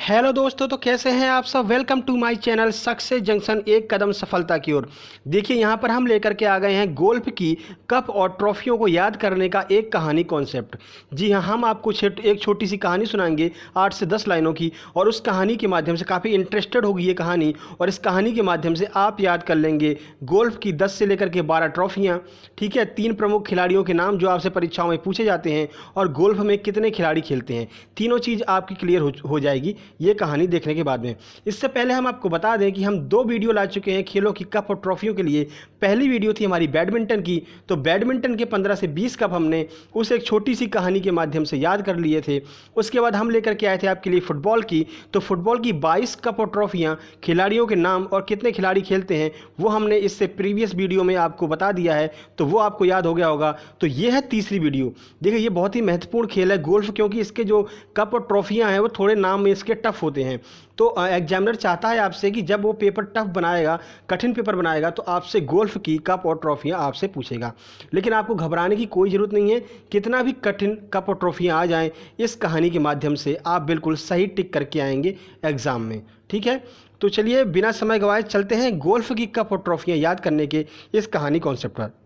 Hello दोस्तों, तो कैसे हैं आप सब। Welcome to my channel Success Junction, एक कदम सफलता की ओर। देखिए यहाँ पर हम लेकर के आ गए हैं गोल्फ की कप और ट्रॉफियों को याद करने का एक कहानी कॉन्सेप्ट। जी हाँ, हम आपको एक छोटी सी कहानी सुनाएंगे 8 से 10 लाइनों की, और उस कहानी के माध्यम से काफ़ी इंटरेस्टेड होगी ये कहानी, और इस कहानी के माध्यम से आप याद कर लेंगे गोल्फ की 10 से लेकर के 12 ट्रॉफियाँ। ठीक है, 3 प्रमुख खिलाड़ियों के नाम जो आपसे परीक्षाओं में पूछे जाते हैं, और गोल्फ में कितने खिलाड़ी खेलते हैं। तीनों चीज़ आपकी क्लियर हो जाएगी ये कहानी देखने के बाद में। इससे पहले हम आपको बता दें कि हम 2 वीडियो ला चुके हैं खेलों की कप और ट्रॉफियों के लिए। पहली वीडियो थी हमारी बैडमिंटन की, तो बैडमिंटन के 15 से 20 कप हमने उस एक छोटी सी कहानी के माध्यम से याद कर लिए थे। उसके बाद हम लेकर के आए थे आपके लिए फुटबॉल की, तो फुटबॉल की 22 कप और ट्रॉफियाँ, खिलाड़ियों के नाम और कितने खिलाड़ी खेलते हैं वो हमने इससे प्रीवियस वीडियो में आपको बता दिया है, तो वो आपको याद हो गया होगा। तो ये है तीसरी वीडियो। देखिए ये बहुत ही महत्वपूर्ण खेल है गोल्फ, क्योंकि इसके जो कप और ट्रॉफियाँ हैं वो थोड़े नाम में इसके टफ होते हैं। तो एग्जामिनर चाहता है आपसे कि जब वो पेपर टफ बनाएगा, कठिन पेपर बनाएगा, तो आपसे गोल्फ की कप और ट्रॉफियाँ आपसे पूछेगा। लेकिन आपको घबराने की कोई ज़रूरत नहीं है। कितना भी कठिन कप और ट्रॉफियाँ आ जाएं, इस कहानी के माध्यम से आप बिल्कुल सही टिक करके आएंगे एग्ज़ाम में। ठीक है, तो चलिए बिना समय गंवाए चलते हैं गोल्फ की कप और ट्रॉफियाँ याद करने के इस कहानी कॉन्सेप्ट पर।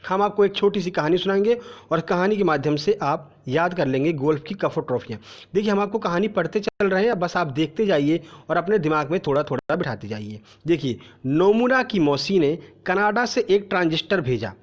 हम आपको एक छोटी सी कहानी सुनाएंगे और कहानी के माध्यम से आप याद कर लेंगे गोल्फ की कप और ट्रॉफियाँ। देखिए हम आपको कहानी पढ़ते चल रहे हैं, बस आप देखते जाइए और अपने दिमाग में थोड़ा थोड़ा बिठाते जाइए। देखिए, नोमुरा की मौसी ने कनाडा से एक ट्रांजिस्टर भेजा।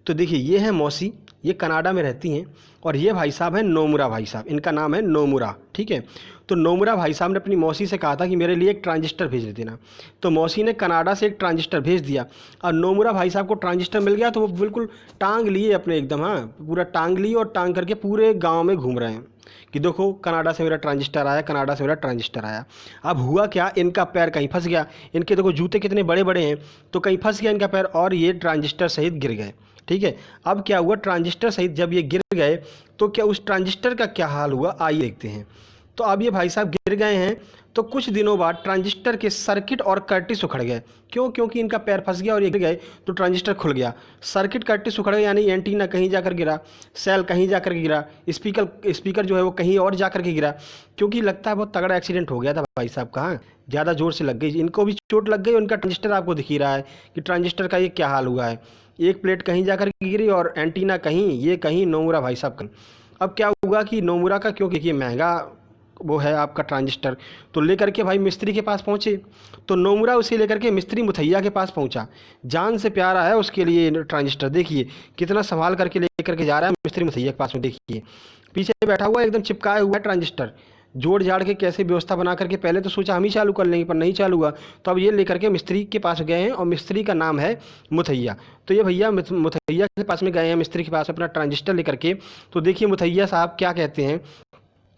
तो देखिए ये है मौसी, ये कनाडा में रहती हैं, और ये भाई साहब हैं नोमुरा भाई साहब, इनका नाम है नोमुरा। ठीक है, तो नोमुरा भाई साहब ने अपनी मौसी से कहा था कि मेरे लिए एक ट्रांजिस्टर भेज देना। तो मौसी ने कनाडा से एक ट्रांजिस्टर भेज दिया, और नोमुरा भाई साहब को ट्रांजिस्टर मिल गया, तो वो बिल्कुल टांग लिए अपने एकदम, हाँ पूरा टांग लिए, और टांग करके पूरे गाँव में घूम रहे हैं कि देखो कनाडा से मेरा ट्रांजिस्टर आया, कनाडा से मेरा ट्रांजिस्टर आया। अब हुआ क्या, इनका पैर कहीं फंस गया। इनके देखो जूते कितने बड़े बड़े हैं, तो कहीं फंस गया इनका पैर और ये ट्रांजिस्टर सहित गिर गए। ठीक है, अब क्या हुआ, ट्रांजिस्टर सहित जब ये गिर गए तो क्या उस ट्रांजिस्टर का क्या हाल हुआ, आइए देखते हैं। तो अब ये भाई साहब गिर गए हैं, तो कुछ दिनों बाद ट्रांजिस्टर के सर्किट और कर्टिस उखड़ गए। क्यों? क्योंकि इनका पैर फंस गया और ये गिर गए, तो ट्रांजिस्टर खुल गया, सर्किट कर्टिस उखड़ गया, यानी एंटीना कहीं जाकर गिरा, सेल कहीं जाकर गिरा, स्पीकर जो है वो कहीं और जाकर के गिरा। क्योंकि लगता है बहुत तगड़ा एक्सीडेंट हो गया था भाई साहब का, हाँ ज़्यादा जोर से लग गई, इनको भी चोट लग गई। उनका ट्रांजिस्टर आपको दिख ही रहा है कि ट्रांजिस्टर का ये क्या हाल हुआ है, एक प्लेट कहीं जाकर गिरी और एंटीना कहीं, ये कहीं नोमुरा भाई साहब का। अब क्या हुआ कि नोमुरा का, क्योंकि ये महंगा वो है आपका ट्रांजिस्टर, तो लेकर के भाई मिस्त्री के पास पहुँचे। तो नोमुरा उसे लेकर के मिस्त्री मुथैया के पास पहुँचा। जान से प्यारा है उसके लिए ट्रांजिस्टर, देखिए कितना संभाल करके लेकर के जा रहा है मिस्त्री मुथैया के पास में। देखिए पीछे बैठा हुआ एकदम चिपकाया हुआ है ट्रांजिस्टर, जोड़ जाड़ के कैसे व्यवस्था बना करके, पहले तो सोचा हम ही चालू कर लेंगे पर नहीं चालू हुआ, तो अब ये लेकर के मिस्त्री के पास गए हैं, और मिस्त्री का नाम है मुथैया। तो ये भैया मुथैया के पास में गए हैं मिस्त्री के पास अपना ट्रांजिस्टर लेकर के। तो देखिए मुथैया साहब क्या कहते हैं।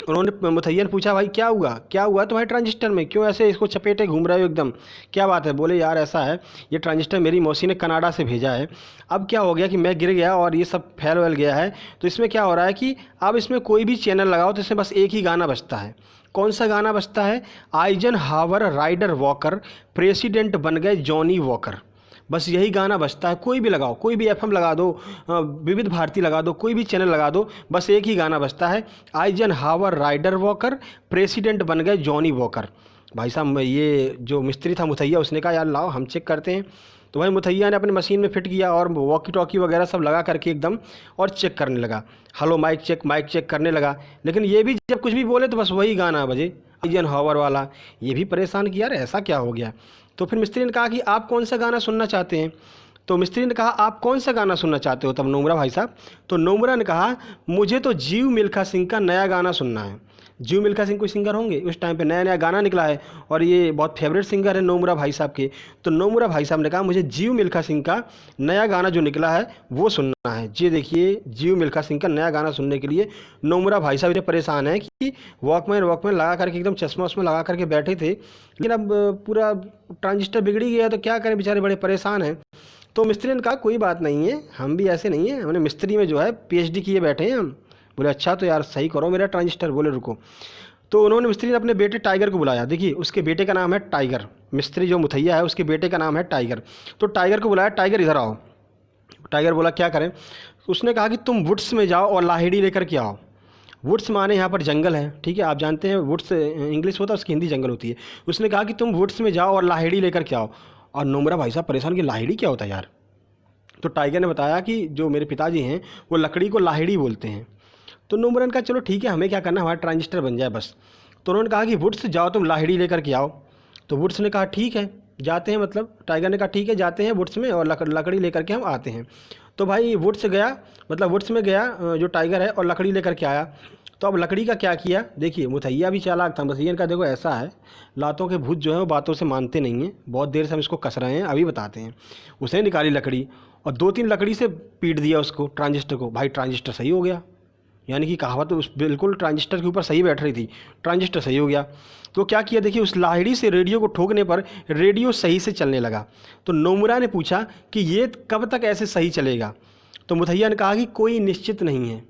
उन्होंने मुथैया ने पूछा, भाई क्या हुआ, क्या हुआ तुम्हारे ट्रांजिस्टर में, क्यों ऐसे इसको चपेटे घूम रहे हो एकदम, क्या बात है। बोले यार ऐसा है, ये ट्रांजिस्टर मेरी मौसी ने कनाडा से भेजा है। अब क्या हो गया कि मैं गिर गया और ये सब फैल वैल गया है, तो इसमें क्या हो रहा है कि अब इसमें कोई भी चैनल लगाओ तो इसमें बस एक ही गाना बजता है। कौन सा गाना बजता है? आइजनहावर राइडर वॉकर प्रेसिडेंट बन गए जॉनी वॉकर। बस यही गाना बजता है, कोई भी लगाओ, कोई भी एफएम लगा दो, विविध भारती लगा दो, कोई भी चैनल लगा दो, बस एक ही गाना बजता है, आइजनहावर राइडर वॉकर प्रेसिडेंट बन गए जॉनी वॉकर। भाई साहब ये जो मिस्त्री था मुथैया, उसने कहा यार लाओ हम चेक करते हैं। तो भाई मुथैया ने अपनी मशीन में फिट किया और वॉकी टॉकी वगैरह सब लगा करके एकदम और चेक करने लगा। हेलो माइक चेक करने लगा, लेकिन ये भी जब कुछ भी बोले तो बस वही गाना बजे, आइजनहावर वाला। ये भी परेशान किया, यार ऐसा क्या हो गया। तो फिर मिस्त्री ने कहा कि आप कौन सा गाना सुनना चाहते हैं। तो मिस्त्री ने कहा आप कौन सा गाना सुनना चाहते हो तब नोमुरा भाई साहब। तो नोमुरा ने कहा मुझे तो जीव मिल्खा सिंह का नया गाना सुनना है। जीव मिल्खा सिंह कोई सिंगर होंगे, उस टाइम पे नया नया गाना निकला है और ये बहुत फेवरेट सिंगर है नोमुरा भाई साहब के। तो नोमुरा भाई साहब ने कहा मुझे जीव मिल्खा सिंह का नया गाना जो निकला है वो सुनना है। जी देखिए जीव मिल्खा सिंह का नया गाना सुनने के लिए नोमुरा भाई साहब इतने परेशान हैं कि वॉकमैन लगा करके एकदम चश्मा वश्मा लगा करके बैठे थे। लेकिन अब पूरा ट्रांजिस्टर बिगड़ ही गया, तो क्या करें, बेचारे बड़े परेशान हैं। तो मिस्त्री ने कहा कोई बात नहीं है, हम भी ऐसे नहीं है, हमने मिस्त्री में जो है पीएचडी किए बैठे हैं हम। बोले अच्छा तो यार सही करो मेरा ट्रांजिस्टर। बोले रुको। तो उन्होंने मिस्त्री ने अपने बेटे टाइगर को बुलाया। देखिए उसके बेटे का नाम है टाइगर, मिस्त्री जो मुथैया है उसके बेटे का नाम है टाइगर। तो टाइगर को बुलाया, टाइगर इधर आओ। टाइगर बोला क्या करें। उसने कहा कि तुम वुड्स में जाओ और लाहिड़ी लेकर के आओ। वुड्स माने यहाँ पर जंगल है, ठीक है, आप जानते हैं वुड्स इंग्लिश होता है, उसकी हिंदी जंगल होती है। उसने कहा कि तुम वुड्स में जाओ और लाहिड़ी लेकर के आओ। और नोमरा भाई साहब परेशान कि लाहिड़ी क्या होता है यार। तो टाइगर ने बताया कि जो मेरे पिताजी हैं वो लकड़ी को लाहिड़ी बोलते हैं। तो नोमरा ने कहा चलो ठीक है, हमें क्या करना, हमारा ट्रांजिस्टर बन जाए बस। तो उन्होंने कहा कि वुड्स जाओ तुम लाहिड़ी लेकर के आओ। तो वुड्स ने कहा ठीक है जाते हैं, मतलब टाइगर ने कहा ठीक है जाते हैं वुड्स में और लकड़ी लेकर के हम आते हैं। तो भाई वुड्स गया, मतलब वुड्स में गया जो टाइगर है, और लकड़ी लेकर के आया। तो अब लकड़ी का क्या किया, देखिए मुथैया भी चालाक था। मुथैया का देखो ऐसा है, लातों के भूत जो है वो बातों से मानते नहीं हैं। बहुत देर से हम इसको कस रहे हैं, अभी बताते हैं। उसने निकाली लकड़ी और 2-3 लकड़ी से पीट दिया उसको, ट्रांजिस्टर को। भाई ट्रांजिस्टर सही हो गया, यानी कि कहावत उस बिल्कुल ट्रांजिस्टर के ऊपर सही बैठ रही थी, ट्रांजिस्टर सही हो गया। तो क्या किया देखिए, उस लाहिड़ी से रेडियो को ठोकने पर रेडियो सही से चलने लगा। तो नोमुरा ने पूछा कि ये कब तक ऐसे सही चलेगा। तो मुथैया ने कहा कि कोई निश्चित नहीं है,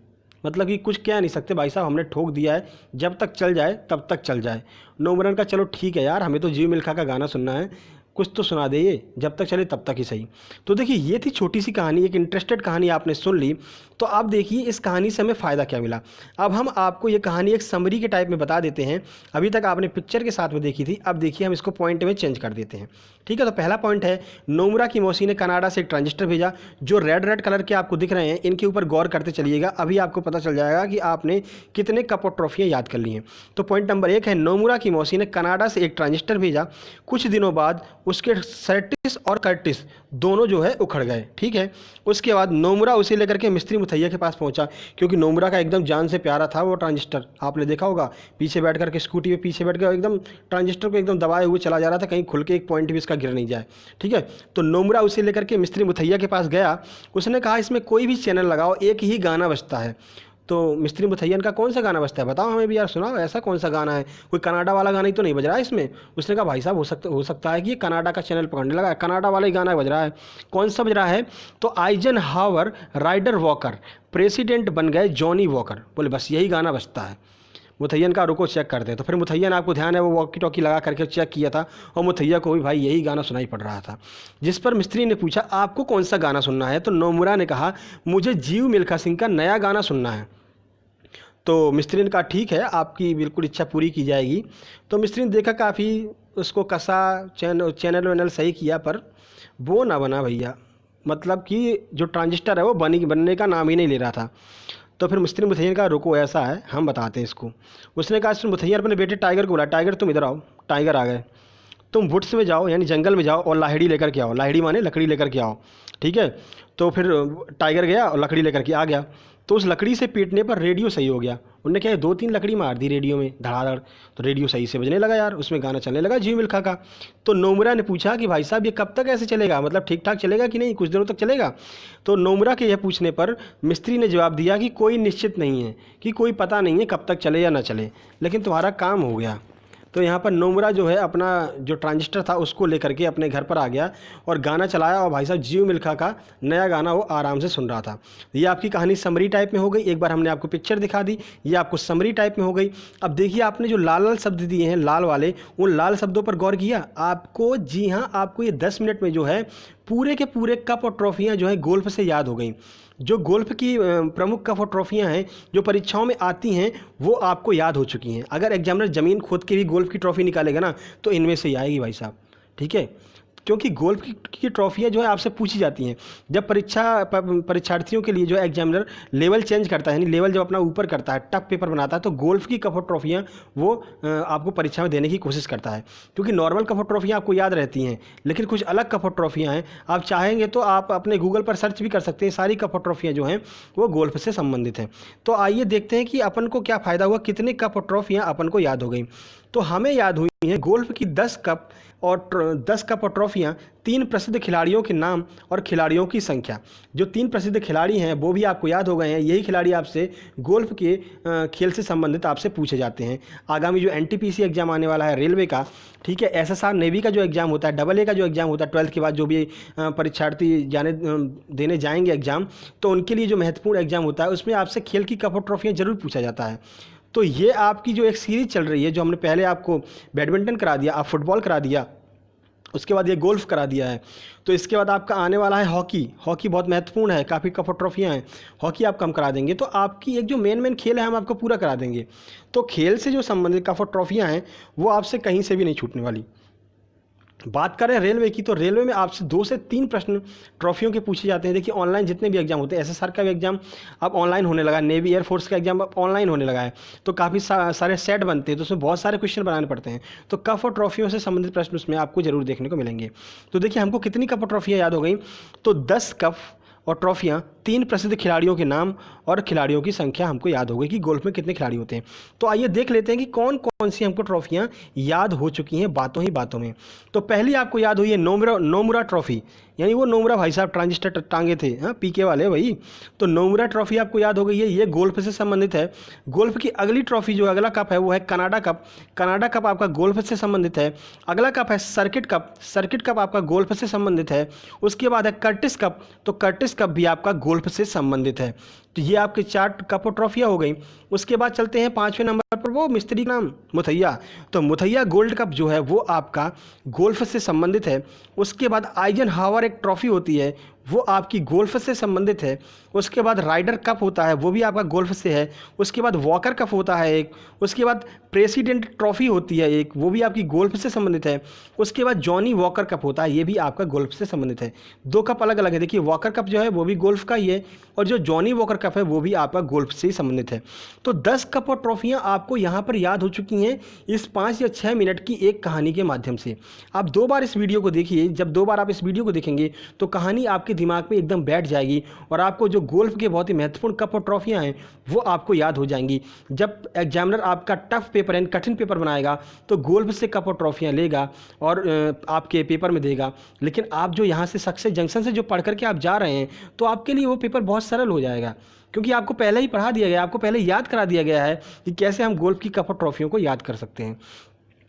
मतलब कि कुछ कह नहीं सकते भाई साहब, हमने ठोक दिया है, जब तक चल जाए तब तक चल जाए। नोमुरा ने कहा चलो ठीक है यार, हमें तो जीव मिल्खा का गाना सुनना है, कुछ तो सुना दे, ये जब तक चले तब तक ही सही। तो देखिए ये थी छोटी सी कहानी, एक इंटरेस्टेड कहानी आपने सुन ली। तो अब देखिए इस कहानी से हमें फ़ायदा क्या मिला। अब हम आपको ये कहानी एक समरी के टाइप में बता देते हैं। अभी तक आपने पिक्चर के साथ में देखी थी, अब देखिए हम इसको पॉइंट में चेंज कर देते हैं। ठीक है, तो पहला पॉइंट है, नोमुरा की मौसी ने कनाडा से एक ट्रांजिस्टर भेजा। जो रेड रेड कलर के आपको दिख रहे हैं, इनके ऊपर गौर करते चलिएगा, अभी आपको पता चल जाएगा कि आपने कितने कप और ट्रॉफियाँ याद कर ली हैं। तो पॉइंट नंबर 1 है, नोमुरा की मौसी ने कनाडा से एक ट्रांजिस्टर भेजा। कुछ दिनों बाद उसके सर्टिस और कर्टिस दोनों जो है उखड़ गए। ठीक है, उसके बाद नोमुरा उसे लेकर के मिस्त्री मुथैया के पास पहुंचा, क्योंकि नोमुरा का एकदम जान से प्यारा था वो ट्रांजिस्टर। आपने देखा होगा पीछे बैठ करके, स्कूटी पे पीछे बैठ कर एकदम ट्रांजिस्टर को एकदम दबाए हुए चला जा रहा था, कहीं खुल के एक पॉइंट भी इसका गिर नहीं जाए। ठीक है, तो नोमुरा उसे लेकर के मिस्त्री मुथैया के पास गया। उसने कहा इसमें कोई भी चैनल लगाओ, एक ही गाना बजता है। तो मिस्त्री मुथैयन का कौन सा गाना बजता है बताओ हमें भी यार, सुनाओ ऐसा कौन सा गाना है, कोई कनाडा वाला गाना ही तो नहीं बज रहा है इसमें। उसने कहा भाई साहब हो सकता है कि ये कनाडा का चैनल पकड़ने लगा है, कनाडा वाला ही गाना बज रहा है। कौन सा बज रहा है, तो आइजन हावर राइडर वॉकर प्रेसिडेंट बन गए जॉनी वॉकर, बोले बस यही गाना बजता है। मुथैयन का रुको चेक करते हैं। तो फिर मुथैयन, आपको ध्यान है वो वॉकी टॉकी लगा करके चेक किया था, और मुथैया को भी भाई यही गाना सुनाई पड़ रहा था। जिस पर मिस्त्री ने पूछा आपको कौन सा गाना सुनना है, तो नोमुरा ने कहा मुझे जीव मिल्खा सिंह का नया गाना सुनना है। तो मिस्त्री ने कहा ठीक है, आपकी बिल्कुल इच्छा पूरी की जाएगी। तो मिस्त्री ने देखा काफ़ी उसको कसा, चैनल वैनल सही किया, पर वो ना बना भैया, मतलब कि जो ट्रांजिस्टर है वो बनने का नाम ही नहीं ले रहा था। तो फिर मिस्त्री मुथैया का रुको ऐसा है हम बताते हैं इसको। उसने कहा मुथैया अपने बेटे टाइगर को बोला, टाइगर तुम इधर आओ। टाइगर आ गए, तुम वुड्स में जाओ यानी जंगल में जाओ और लाहिड़ी लेकर के आओ, लाहिड़ी माने लकड़ी लेकर के आओ। ठीक है, तो फिर टाइगर गया और लकड़ी लेकर के आ गया। तो उस लकड़ी से पीटने पर रेडियो सही हो गया। उनने क्या 2-3 लकड़ी मार दी रेडियो में धड़ाधड़, तो रेडियो सही से बजने लगा यार, उसमें गाना चलने लगा जीव मिल्खा का। तो नोमुरा ने पूछा कि भाई साहब ये कब तक ऐसे चलेगा, मतलब ठीक ठाक चलेगा कि नहीं, कुछ दिनों तक चलेगा। तो नोमुरा के यह पूछने पर मिस्त्री ने जवाब दिया कि कोई निश्चित नहीं है, कि कोई पता नहीं है कब तक चले या ना चले, लेकिन तुम्हारा काम हो गया। तो यहाँ पर नोमुरा जो है अपना जो ट्रांजिस्टर था उसको लेकर के अपने घर पर आ गया और गाना चलाया, और भाई साहब जीव मिल्खा का नया गाना वो आराम से सुन रहा था। ये आपकी कहानी समरी टाइप में हो गई, एक बार हमने आपको पिक्चर दिखा दी, ये आपको समरी टाइप में हो गई। अब देखिए आपने जो लाल लाल शब्द दिए हैं, लाल वाले, उन लाल शब्दों पर गौर किया आपको? जी हाँ, आपको ये 10 मिनट में जो है पूरे के पूरे कप और ट्रॉफियाँ जो है गोल्फ से याद हो गई। जो गोल्फ की प्रमुख कप और ट्रॉफियाँ हैं जो परीक्षाओं में आती हैं वो आपको याद हो चुकी हैं। अगर एग्जामिनर ज़मीन खोद के भी गोल्फ की ट्रॉफी निकालेगा ना तो इनमें से ही आएगी भाई साहब। ठीक है, क्योंकि गोल्फ की ट्रॉफियाँ जो है आपसे पूछी जाती हैं जब परीक्षार्थियों के लिए जो है एग्जामिनर लेवल चेंज करता है, यानी लेवल जब अपना ऊपर करता है, टफ पेपर बनाता है, तो गोल्फ की कप और ट्रॉफियाँ वो आपको परीक्षा में देने की कोशिश करता है। क्योंकि नॉर्मल कप और ट्रॉफियाँ आपको याद रहती हैं, लेकिन कुछ अलग कप और ट्रॉफियाँ हैं। आप चाहेंगे तो आप अपने गूगल पर सर्च भी कर सकते हैं, सारी कप और ट्रॉफियाँ जो हैं वो गोल्फ से संबंधित हैं। तो आइए देखते हैं कि अपन को क्या फ़ायदा हुआ, कितने कप और ट्रॉफियाँ अपन को याद हो गई। तो हमें याद हुई हैं गोल्फ की 10 कप और ट्रॉफियाँ, 3 प्रसिद्ध खिलाड़ियों के नाम और खिलाड़ियों की संख्या। जो 3 प्रसिद्ध खिलाड़ी हैं वो भी आपको याद हो गए हैं। यही खिलाड़ी आपसे गोल्फ के खेल से संबंधित आपसे पूछे जाते हैं। आगामी जो NTPC एग्जाम आने वाला है रेलवे का, ठीक है, SSR नेवी का जो एग्ज़ाम होता है, AA का जो एग्ज़ाम होता है 12th के बाद जो भी परीक्षार्थी देने जाएंगे एग्ज़ाम, तो उनके लिए जो महत्वपूर्ण एग्ज़ाम होता है उसमें आपसे खेल की कप और ट्रॉफियाँ जरूर पूछा जाता है। तो ये आपकी जो एक सीरीज़ चल रही है, जो हमने पहले आपको बैडमिंटन करा दिया, आप फुटबॉल करा दिया, उसके बाद ये गोल्फ करा दिया है। तो इसके बाद आपका आने वाला है हॉकी। हॉकी बहुत महत्वपूर्ण है, काफ़ी कप और ट्रॉफियाँ हैं, हॉकी आपका हम करा देंगे। तो आपकी एक जो मेन खेल है हम आपको पूरा करा देंगे। तो खेल से जो संबंधित कप और ट्रॉफियाँ हैं वो आपसे कहीं से भी नहीं छूटने वाली। बात करें रेलवे की, तो रेलवे में आपसे 2 से 3 प्रश्न ट्रॉफियों के पूछे जाते हैं। देखिए ऑनलाइन जितने भी एग्जाम होते हैं, एसएसआर का भी एग्जाम अब ऑनलाइन होने लगा है, नेवी एयरफोर्स का एग्जाम अब ऑनलाइन होने लगा है। तो काफ़ी सारे सेट बनते हैं, तो उसमें बहुत सारे क्वेश्चन बनाने पड़ते हैं। तो कप और ट्रॉफियों से संबंधित प्रश्न उसमें आपको जरूर देखने को मिलेंगे। तो देखिए हमको कितनी कप और ट्रॉफियाँ याद हो गई, तो 10 कप और ट्रॉफियाँ, 3 प्रसिद्ध खिलाड़ियों के नाम और खिलाड़ियों की संख्या हमको याद हो गई कि गोल्फ में कितने खिलाड़ी होते हैं। तो आइए देख लेते हैं कि कौन कौन सी हमको ट्रॉफियाँ याद हो चुकी हैं बातों ही बातों में। तो पहली आपको याद हुई है नोमुरा ट्रॉफी, यानी वो नोमुरा भाई साहब ट्रांजिस्टर टांगे थे, हाँ पीके वाले वही। तो नोमुरा ट्रॉफी आपको याद हो गई है, ये गोल्फ से संबंधित है। गोल्फ की अगली ट्रॉफी जो अगला कप है वो है कनाडा कप। कनाडा कप आपका गोल्फ से संबंधित है। अगला कप है सर्किट कप। सर्किट कप आपका गोल्फ से संबंधित है। उसके बाद है कर्टिस कप। तो कर्टिस कप भी आपका गोल्फ से संबंधित है। तो ये आपके 4 कप और ट्रॉफियाँ हो गई। उसके बाद चलते हैं 5वें नंबर पर, वो मिस्त्री का नाम मुथैया। तो मुथैया गोल्ड कप जो है वो आपका गोल्फ से संबंधित है। उसके बाद आइजनहावर एक ट्रॉफी होती है, वो आपकी गोल्फ से संबंधित है। उसके बाद राइडर कप होता है, वो भी आपका गोल्फ से है। उसके बाद वॉकर कप होता है एक। उसके बाद प्रेसिडेंट ट्रॉफी होती है एक, वो भी आपकी गोल्फ से संबंधित है। उसके बाद जॉनी वॉकर कप होता है, ये भी आपका गोल्फ से संबंधित है। 2 कप अलग अलग है, देखिए वॉकर कप जो है वो भी गोल्फ का ही है, और जो जॉनी वॉकर कप है वो भी आपका गोल्फ से ही संबंधित है। तो 10 कप और ट्रॉफियाँ आपको यहाँ पर याद हो चुकी हैं इस 5 या 6 मिनट की एक कहानी के माध्यम से। आप 2 बार इस वीडियो को देखिए, जब 2 बार आप इस वीडियो को देखेंगे तो कहानी आपके दिमाग में एकदम बैठ जाएगी, और आपको जो गोल्फ के बहुत ही महत्वपूर्ण कप और ट्रॉफियाँ हैं वो आपको याद हो जाएंगी। जब एग्जामिनर आपका टफ पेपर यानी कठिन पेपर बनाएगा तो गोल्फ से कप और ट्रॉफियाँ लेगा और आपके पेपर में देगा। लेकिन आप जो यहाँ से सक्सेस जंक्शन से जो पढ़ करके आप जा रहे हैं तो आपके लिए वो पेपर बहुत सरल हो जाएगा, क्योंकि आपको पहले ही पढ़ा दिया गया, आपको पहले याद करा दिया गया है कि कैसे हम गोल्फ की कप और ट्रॉफियों को याद कर सकते हैं।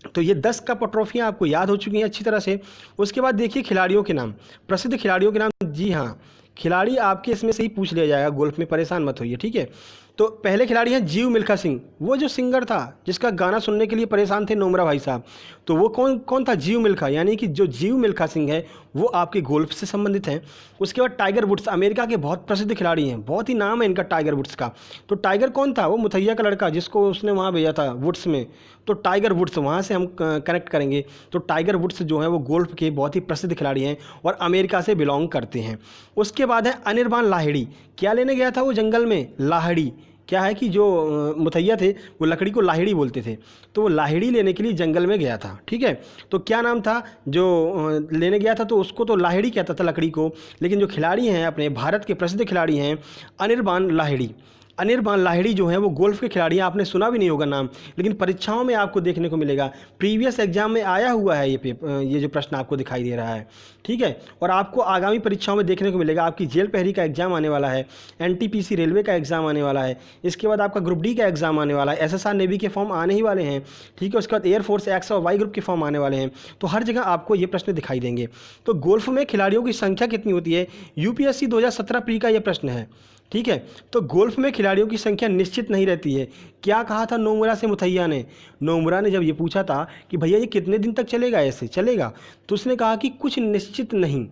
तो ये 10 कप और ट्रॉफियाँ आपको याद हो चुकी हैं अच्छी तरह से। उसके बाद देखिए खिलाड़ियों के नाम, प्रसिद्ध खिलाड़ियों के नाम। जी हाँ, खिलाड़ी आपके इसमें से ही पूछ लिया जाएगा गोल्फ में, परेशान मत होइए, ठीक है। तो पहले खिलाड़ी हैं जीव मिल्खा सिंह, वो जो सिंगर था जिसका गाना सुनने के लिए परेशान थे नोमरा भाई साहब। तो वो कौन था? जीव मिल्खा, यानी कि जो जीव मिल्खा सिंह है वो आपके गोल्फ से संबंधित हैं। उसके बाद टाइगर वुड्स, अमेरिका के बहुत प्रसिद्ध खिलाड़ी हैं, बहुत ही नाम है इनका टाइगर वुड्स का। तो टाइगर कौन था? वो मुथैया का लड़का जिसको उसने वहाँ भेजा था वुड्स में। तो टाइगर वुड्स वहाँ से हम कनेक्ट करेंगे। तो टाइगर वुड्स जो है वो गोल्फ के बहुत ही प्रसिद्ध खिलाड़ी हैं और अमेरिका से बिलोंग करते हैं। उसके बाद है अनिर्बान लाहिड़ी। क्या लेने गया था वो जंगल में? लाहिड़ी। क्या है कि जो मुथैया थे वो लकड़ी को लाहिड़ी बोलते थे, तो वो लाहिड़ी लेने के लिए जंगल में गया था, ठीक है। तो क्या नाम था जो लेने गया था? तो उसको तो लाहिड़ी कहता था लकड़ी को, लेकिन जो खिलाड़ी हैं अपने भारत के प्रसिद्ध खिलाड़ी हैं अनिर्बान लाहिड़ी। अनिर्बान लाहिड़ी जो है वो गोल्फ के खिलाड़ी हैं, आपने सुना भी नहीं होगा नाम, लेकिन परीक्षाओं में आपको देखने को मिलेगा। प्रीवियस एग्जाम में आया हुआ है ये जो प्रश्न आपको दिखाई दे रहा है, ठीक है। और आपको आगामी परीक्षाओं में देखने को मिलेगा। आपकी जेल पहरी का एग्जाम आने वाला है, एनटीपीसी रेलवे का एग्जाम आने वाला है, इसके बाद आपका ग्रुप डी का एग्जाम आने वाला है, एसएसआर नेवी के फॉर्म आने ही वाले हैं, ठीक है। उसके बाद एयरफोर्स एक्स और वाई ग्रुप के फॉर्म आने वाले हैं। तो हर जगह आपको ये प्रश्न दिखाई देंगे। तो गोल्फ में खिलाड़ियों की संख्या कितनी होती है? यूपीएससी 2017 प्री का ये प्रश्न है, ठीक है। तो गोल्फ में खिलाड़ियों की संख्या निश्चित नहीं रहती है। क्या कहा था नोमुरा से मुथैया ने? नोमुरा ने जब ये पूछा था कि भैया ये कितने दिन तक चलेगा, ऐसे चलेगा, तो उसने कहा कि कुछ निश्चित नहीं,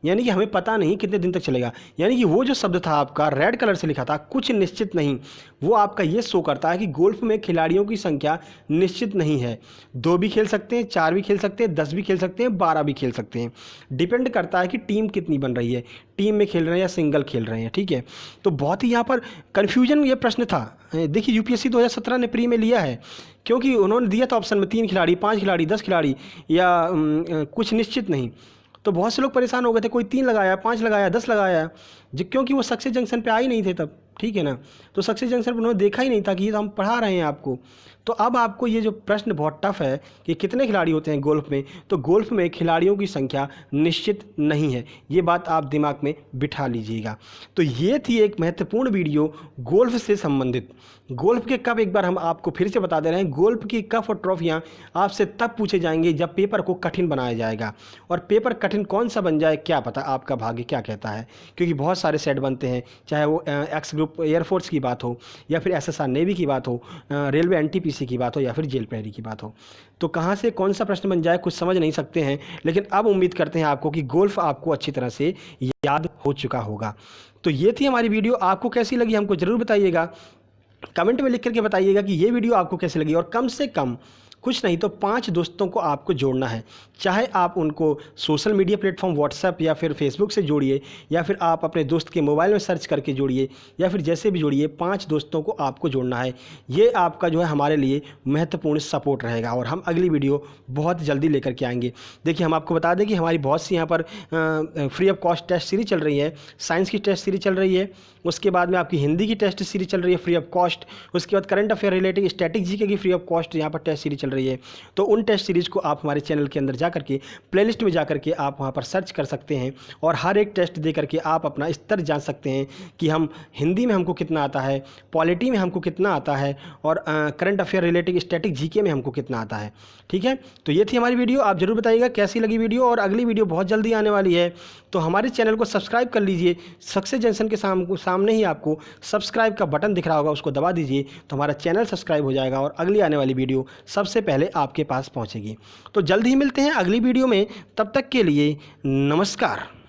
यानी कि हमें पता नहीं कितने दिन तक चलेगा। यानी कि वो जो शब्द था आपका रेड कलर से लिखा था कुछ निश्चित नहीं, वो आपका ये शो करता है कि गोल्फ में खिलाड़ियों की संख्या निश्चित नहीं है। 2 भी खेल सकते हैं, 4 भी खेल सकते हैं, 10 भी खेल सकते हैं, 12 भी खेल सकते हैं। डिपेंड करता है कि टीम कितनी बन रही है, टीम में खेल रहे हैं या सिंगल खेल रहे हैं, ठीक है। तो बहुत ही यहाँ पर कन्फ्यूजन ये प्रश्न था। देखिए यूपीएससी 2017 ने प्री में लिया है, क्योंकि उन्होंने दिया था ऑप्शन में 3 खिलाड़ी, 5 खिलाड़ी, 10 खिलाड़ी या कुछ निश्चित नहीं। तो बहुत से लोग परेशान हो गए थे, कोई 3 लगाया, 5 लगाया, 10 लगाया, क्योंकि वो सक्सेस जंक्शन पे आ ही नहीं थे तब, ठीक है ना। तो सक्सेस जंक्शन पर उन्होंने देखा ही नहीं था कि ये तो हम पढ़ा रहे हैं आपको। तो अब आपको ये जो प्रश्न बहुत टफ है कि कितने खिलाड़ी होते हैं गोल्फ में, तो गोल्फ में खिलाड़ियों की संख्या निश्चित नहीं है, ये बात आप दिमाग में बिठा लीजिएगा। तो ये थी एक महत्वपूर्ण वीडियो गोल्फ से संबंधित। गोल्फ के कप एक बार हम आपको फिर से बता दे रहे हैं, गोल्फ की कप और ट्रॉफियाँ आपसे तब पूछे जाएंगे जब पेपर को कठिन बनाया जाएगा। और पेपर कठिन कौन सा बन जाए क्या पता, आपका भाग्य क्या कहता है, क्योंकि बहुत सारे सेट बनते हैं, चाहे वो एक्स ग्रुप एयरफोर्स की बात हो या फिर एसएसआर नेवी की बात हो, रेलवे एनटीपीसी एनटीपीसी की बात हो या फिर जेल प्रहरी की बात हो। तो कहाँ से कौन सा प्रश्न बन जाए कुछ समझ नहीं सकते हैं, लेकिन अब उम्मीद करते हैं आपको कि गोल्फ आपको अच्छी तरह से याद हो चुका होगा। तो ये थी हमारी वीडियो, आपको कैसी लगी हमको ज़रूर बताइएगा, कमेंट में लिख करके बताइएगा कि ये वीडियो आपको कैसी लगी। और कम से कम कुछ नहीं तो 5 दोस्तों को आपको जोड़ना है, चाहे आप उनको सोशल मीडिया प्लेटफॉर्म व्हाट्सएप या फिर फेसबुक से जोड़िए, या फिर आप अपने दोस्त के मोबाइल में सर्च करके जोड़िए, या फिर जैसे भी जोड़िए, 5 दोस्तों को आपको जोड़ना है। ये आपका जो है हमारे लिए महत्वपूर्ण सपोर्ट रहेगा और हम अगली वीडियो बहुत जल्दी लेकर के आएंगे। देखिए, हम आपको बता दें कि हमारी बहुत सी यहाँ पर free of cost test series चल रही है, साइंस की टेस्ट सीरीज चल रही है, उसके बाद में आपकी हिंदी की टेस्ट सीरीज चल रही है फ्री ऑफ कॉस्ट, उसके बाद current affair related static GK की फ्री ऑफ कॉस्ट यहाँ पर टेस्ट सीरीज चल रही है। तो उन टेस्ट सीरीज को आप हमारे चैनल के अंदर जा करके प्लेलिस्ट में जा करके आप वहाँ पर सर्च कर सकते हैं और हर एक टेस्ट दे करके आप अपना स्तर जान सकते हैं कि हम हिंदी में हमको कितना आता है, पॉलिटी में हमको कितना आता है, और current affair related static GK में हमको कितना आता है। ठीक है, तो ये थी हमारी वीडियो, आप जरूर बताइएगा कैसी लगी वीडियो, और अगली वीडियो बहुत जल्दी आने वाली है। तो हमारे चैनल को सब्सक्राइब कर लीजिए, सक्सेस जंक्शन के सामने ही आपको सब्सक्राइब का बटन दिख रहा होगा, उसको दबा दीजिए तो हमारा चैनल सब्सक्राइब हो जाएगा और अगली आने वाली वीडियो सबसे पहले आपके पास पहुंचेगी। तो जल्द ही मिलते हैं अगली वीडियो में, तब तक के लिए नमस्कार।